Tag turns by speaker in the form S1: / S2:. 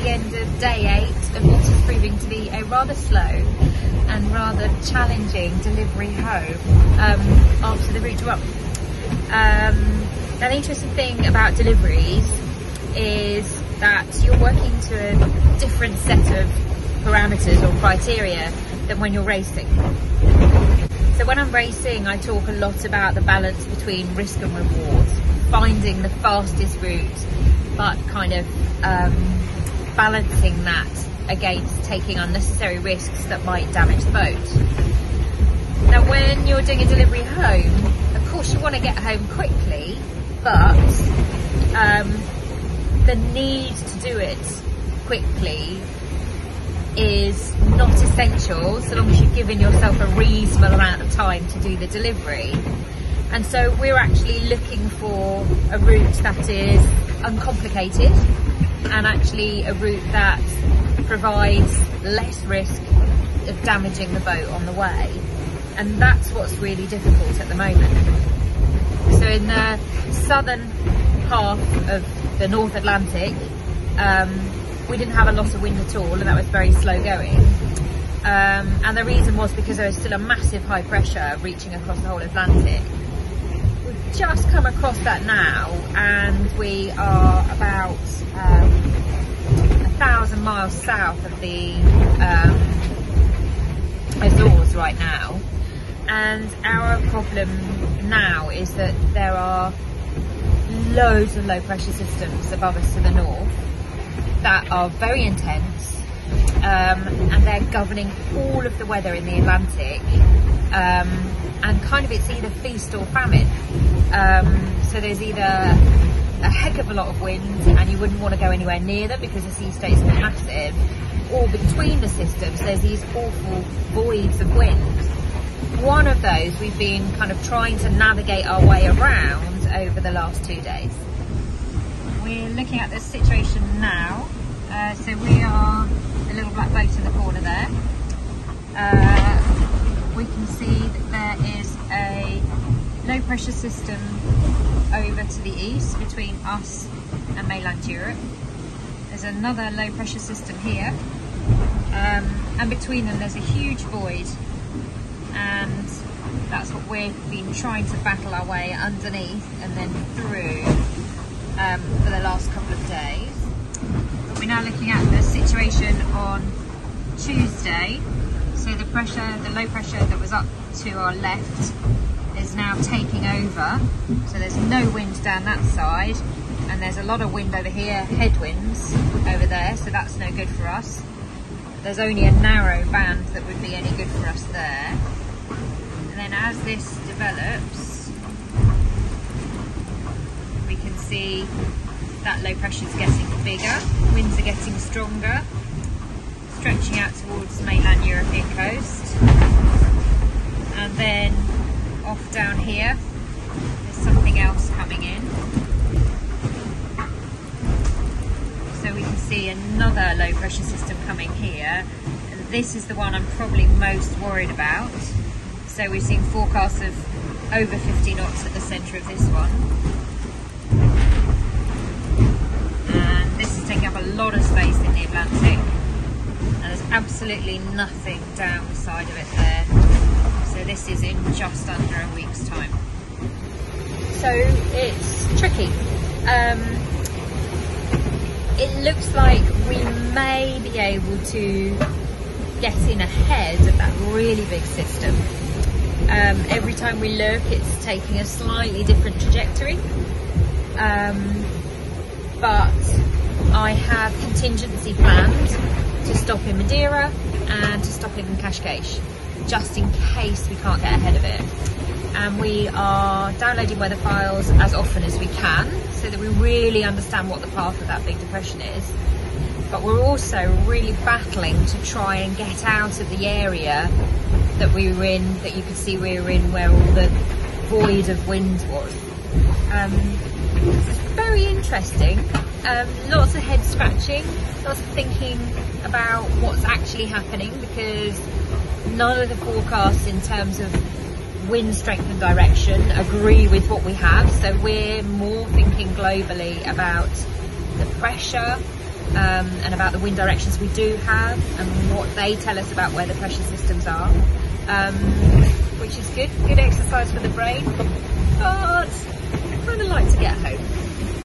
S1: the end of day 8 of what is proving to be a rather slow and rather challenging delivery home after the Route du Rhum. An interesting thing about deliveries is that you're working to a different set of parameters or criteria than when you're racing. So when I'm racing, I talk a lot about the balance between risk and rewards, finding the fastest route, but kind of balancing that against taking unnecessary risks that might damage the boat. Now, when you're doing a delivery home, of course you want to get home quickly, but the need to do it quickly is not essential so long as you've given yourself a reasonable amount of time to do the delivery. And so we're actually looking for a route that is uncomplicated and actually a route that provides less risk of damaging the boat on the way. And that's what's really difficult at the moment. So in the southern half of the North Atlantic, we didn't have a lot of wind at all, and that was very slow going. And the reason was because there was still a massive high pressure reaching across the whole Atlantic. We've just come across that now, and we are about 1,000 miles south of the Azores right now. And our problem now is that there are loads of low pressure systems above us to the north that are very intense, and they're governing all of the weather in the Atlantic, and kind of it's either feast or famine. So there's either a heck of a lot of wind and you wouldn't want to go anywhere near them because the sea states are massive, or between the systems there's these awful voids of wind. One of those we've been kind of trying to navigate our way around over the last 2 days. We're looking at the situation now. So we are the little black boat in the corner there. We can see that there is a low pressure system over to the east between us and mainland Europe. There's another low pressure system here, and between them there's a huge void, and that's what we've been trying to battle our way underneath and then through for the last couple of days. We're now looking at the situation on Tuesday. So the low pressure that was up to our left is now taking over. So there's no wind down that side, and there's a lot of wind over here, headwinds over there, so that's no good for us. There's only a narrow band that would be any good for us there. And then as this develops, we can see that low pressure is getting bigger, winds are getting stronger, stretching out towards the mainland European coast. And then off down here, there's something else coming in. So we can see another low pressure system coming here, and this is the one I'm probably most worried about. So we're seeing forecasts of over 50 knots at the centre of this one. And this is taking up a lot of space in the Atlantic, and there's absolutely nothing down the side of it there. So this is in just under a week's time. So it's tricky. It looks like we may be able to get in ahead of that really big system. Every time we look, it's taking a slightly different trajectory. But I have contingency planned to stop in Madeira and to stop in Cascais, just in case we can't get ahead of it. And we are downloading weather files as often as we can so that we really understand what the path of that big depression is. But we're also really battling to try and get out of the area that we were in, that you could see we were in, where all the void of wind was. It's very interesting. Lots of head scratching, lots of thinking about what's actually happening, because none of the forecasts in terms of wind strength and direction agree with what we have. So we're more thinking globally about the pressure, and about the wind directions we do have and what they tell us about where the pressure systems are, which is good exercise for the brain, but I kind of like to get home.